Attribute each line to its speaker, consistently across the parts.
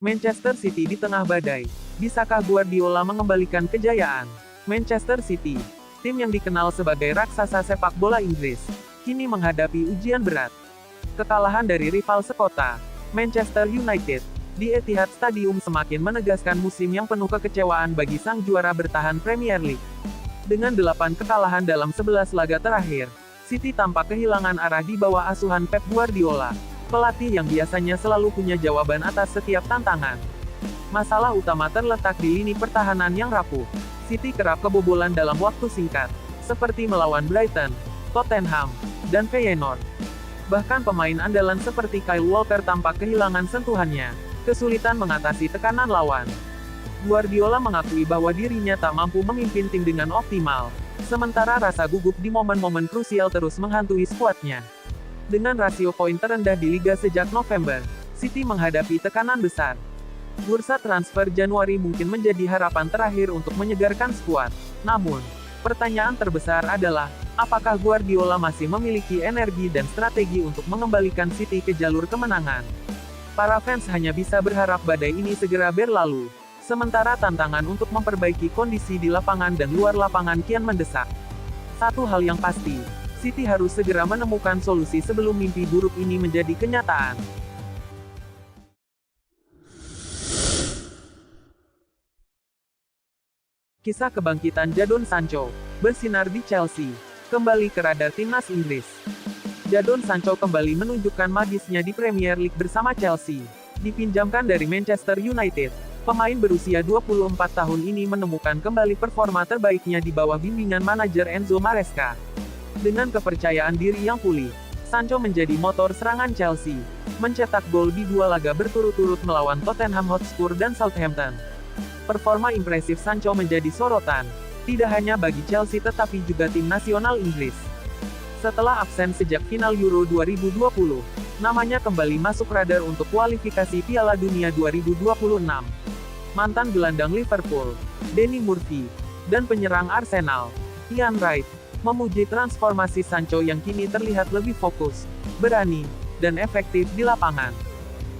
Speaker 1: Manchester City di tengah badai. Bisakah Guardiola mengembalikan kejayaan? Manchester City, tim yang dikenal sebagai raksasa sepak bola Inggris, kini menghadapi ujian berat. Kekalahan dari rival sekota, Manchester United, di Etihad Stadium semakin menegaskan musim yang penuh kekecewaan bagi sang juara bertahan Premier League. Dengan 8 kekalahan dalam 11 laga terakhir, City tampak kehilangan arah di bawah asuhan Pep Guardiola, pelatih yang biasanya selalu punya jawaban atas setiap tantangan. Masalah utama terletak di lini pertahanan yang rapuh. City kerap kebobolan dalam waktu singkat, seperti melawan Brighton, Tottenham, dan Feyenoord. Bahkan pemain andalan seperti Kyle Walker tampak kehilangan sentuhannya, kesulitan mengatasi tekanan lawan. Guardiola mengakui bahwa dirinya tak mampu memimpin tim dengan optimal, sementara rasa gugup di momen-momen krusial terus menghantui skuadnya. Dengan rasio poin terendah di Liga sejak November, City menghadapi tekanan besar. Bursa transfer Januari mungkin menjadi harapan terakhir untuk menyegarkan skuad. Namun, pertanyaan terbesar adalah, apakah Guardiola masih memiliki energi dan strategi untuk mengembalikan City ke jalur kemenangan? Para fans hanya bisa berharap badai ini segera berlalu, sementara tantangan untuk memperbaiki kondisi di lapangan dan luar lapangan kian mendesak. Satu hal yang pasti, City harus segera menemukan solusi sebelum mimpi buruk ini menjadi kenyataan. Kisah kebangkitan Jadon Sancho, bersinar di Chelsea, kembali ke radar timnas Inggris. Jadon Sancho kembali menunjukkan magisnya di Premier League bersama Chelsea. Dipinjamkan dari Manchester United, pemain berusia 24 tahun ini menemukan kembali performa terbaiknya di bawah bimbingan manajer Enzo Maresca. Dengan kepercayaan diri yang pulih, Sancho menjadi motor serangan Chelsea, mencetak gol di 2 laga berturut-turut melawan Tottenham Hotspur dan Southampton. Performa impresif Sancho menjadi sorotan, tidak hanya bagi Chelsea tetapi juga tim nasional Inggris. Setelah absen sejak final Euro 2020, namanya kembali masuk radar untuk kualifikasi Piala Dunia 2026. Mantan gelandang Liverpool, Danny Murphy, dan penyerang Arsenal, Ian Wright, memuji transformasi Sancho yang kini terlihat lebih fokus, berani, dan efektif di lapangan.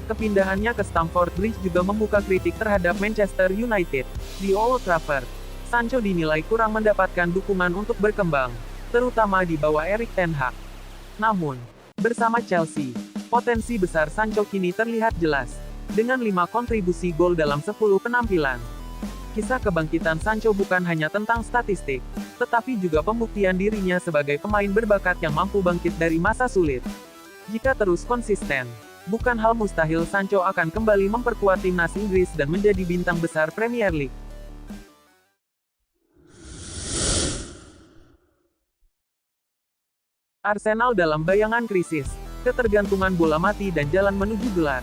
Speaker 1: Kepindahannya ke Stamford Bridge juga membuka kritik terhadap Manchester United. Di Old Trafford, Sancho dinilai kurang mendapatkan dukungan untuk berkembang, terutama di bawah Erik ten Hag. Namun, bersama Chelsea, potensi besar Sancho kini terlihat jelas, dengan 5 kontribusi gol dalam 10 penampilan. Kisah kebangkitan Sancho bukan hanya tentang statistik, tetapi juga pembuktian dirinya sebagai pemain berbakat yang mampu bangkit dari masa sulit. Jika terus konsisten, bukan hal mustahil Sancho akan kembali memperkuat timnas Inggris dan menjadi bintang besar Premier League. Arsenal dalam bayangan krisis, ketergantungan bola mati dan jalan menuju gelar.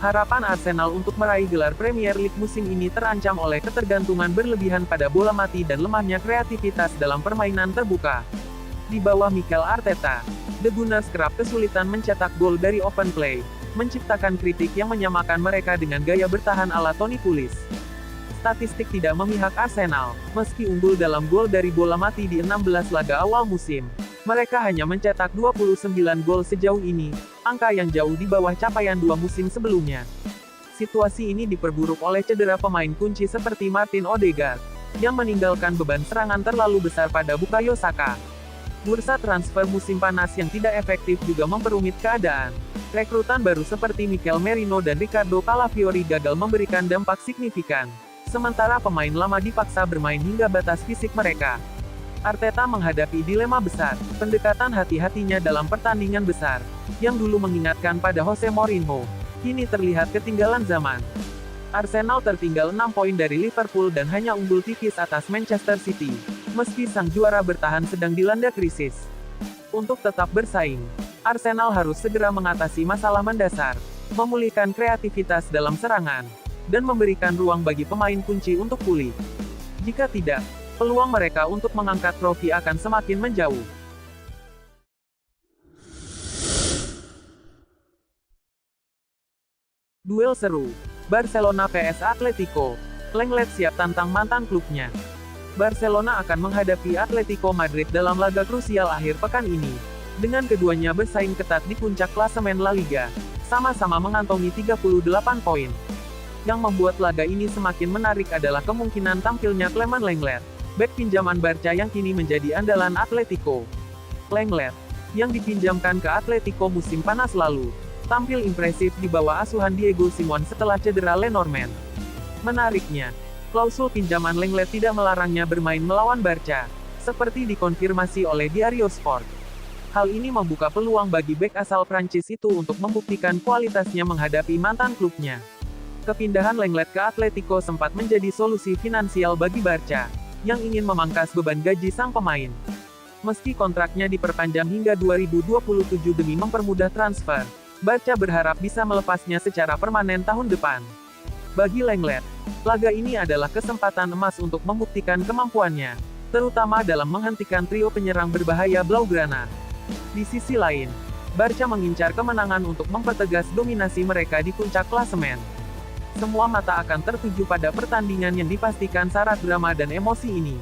Speaker 1: Harapan Arsenal untuk meraih gelar Premier League musim ini terancam oleh ketergantungan berlebihan pada bola mati dan lemahnya kreativitas dalam permainan terbuka. Di bawah Mikel Arteta, The Gunners kerap kesulitan mencetak gol dari open play, menciptakan kritik yang menyamakan mereka dengan gaya bertahan ala Toni Pulis. Statistik tidak memihak Arsenal, meski unggul dalam gol dari bola mati di 16 laga awal musim. Mereka hanya mencetak 29 gol sejauh ini, angka yang jauh di bawah capaian 2 musim sebelumnya. Situasi ini diperburuk oleh cedera pemain kunci seperti Martin Odegaard, yang meninggalkan beban serangan terlalu besar pada Bukayo Saka. Bursa transfer musim panas yang tidak efektif juga memperumit keadaan. Rekrutan baru seperti Mikel Merino dan Ricardo Calafiori gagal memberikan dampak signifikan, sementara pemain lama dipaksa bermain hingga batas fisik mereka. Arteta menghadapi dilema besar, pendekatan hati-hatinya dalam pertandingan besar, yang dulu mengingatkan pada Jose Mourinho, kini terlihat ketinggalan zaman. Arsenal tertinggal 6 poin dari Liverpool dan hanya unggul tipis atas Manchester City, meski sang juara bertahan sedang dilanda krisis. Untuk tetap bersaing, Arsenal harus segera mengatasi masalah mendasar, memulihkan kreativitas dalam serangan, dan memberikan ruang bagi pemain kunci untuk pulih. Jika tidak, peluang mereka untuk mengangkat trofi akan semakin menjauh. Duel seru, Barcelona vs Atletico. Lenglet siap tantang mantan klubnya. Barcelona akan menghadapi Atletico Madrid dalam laga krusial akhir pekan ini. Dengan keduanya bersaing ketat di puncak klasemen La Liga, sama-sama mengantongi 38 poin. Yang membuat laga ini semakin menarik adalah kemungkinan tampilnya Clement Lenglet, bek pinjaman Barca yang kini menjadi andalan Atletico. Lenglet, yang dipinjamkan ke Atletico musim panas lalu, tampil impresif di bawah asuhan Diego Simon setelah cedera Lenormand. Menariknya, klausul pinjaman Lenglet tidak melarangnya bermain melawan Barca, seperti dikonfirmasi oleh Diario Sport. Hal ini membuka peluang bagi bek asal Prancis itu untuk membuktikan kualitasnya menghadapi mantan klubnya. Kepindahan Lenglet ke Atletico sempat menjadi solusi finansial bagi Barca, yang ingin memangkas beban gaji sang pemain. Meski kontraknya diperpanjang hingga 2027 demi mempermudah transfer, Barca berharap bisa melepasnya secara permanen tahun depan. Bagi Lenglet, laga ini adalah kesempatan emas untuk membuktikan kemampuannya, terutama dalam menghentikan trio penyerang berbahaya Blaugrana. Di sisi lain, Barca mengincar kemenangan untuk mempertegas dominasi mereka di puncak klasemen. Semua mata akan tertuju pada pertandingan yang dipastikan syarat drama dan emosi ini.